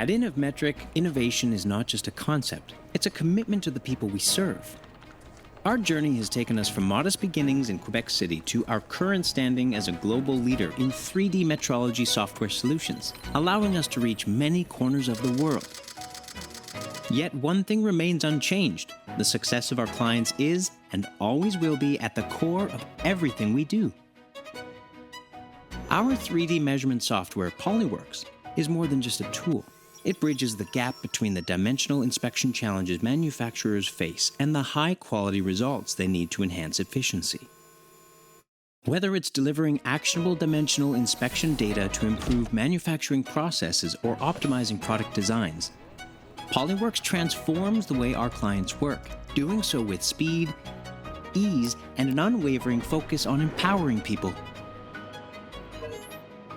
At InnovMetric, innovation is not just a concept, it's a commitment to the people we serve. Our journey has taken us from modest beginnings in Quebec City to our current standing as a global leader in 3D metrology software solutions, allowing us to reach many corners of the world. Yet one thing remains unchanged. The success of our clients is and always will be at the core of everything we do. Our 3D measurement software, PolyWorks, is more than just a tool. It bridges the gap between the dimensional inspection challenges manufacturers face and the high-quality results they need to enhance efficiency. Whether it's delivering actionable dimensional inspection data to improve manufacturing processes or optimizing product designs, PolyWorks transforms the way our clients work, doing so with speed, ease, and an unwavering focus on empowering people.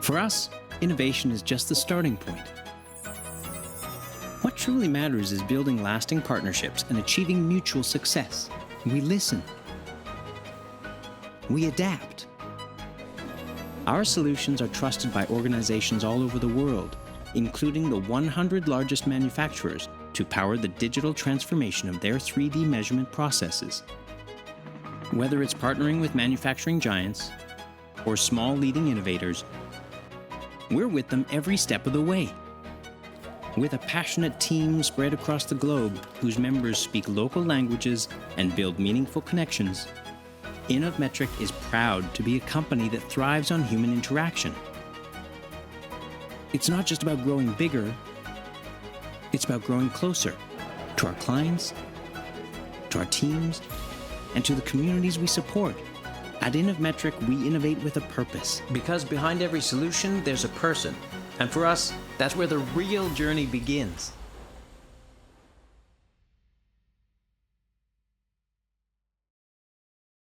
For us, innovation is just the starting point. What truly matters is building lasting partnerships and achieving mutual success. We listen. We adapt. Our solutions are trusted by organizations all over the world, including the 100 largest manufacturers, to power the digital transformation of their 3D measurement processes. Whether it's partnering with manufacturing giants or small leading innovators, we're with them every step of the way. With a passionate team spread across the globe whose members speak local languages and build meaningful connections, InnovMetric is proud to be a company that thrives on human interaction. It's not just about growing bigger, it's about growing closer to our clients, to our teams, and to the communities we support. At InnovMetric, we innovate with a purpose. Because behind every solution, there's a person. And for us, that's where the real journey begins.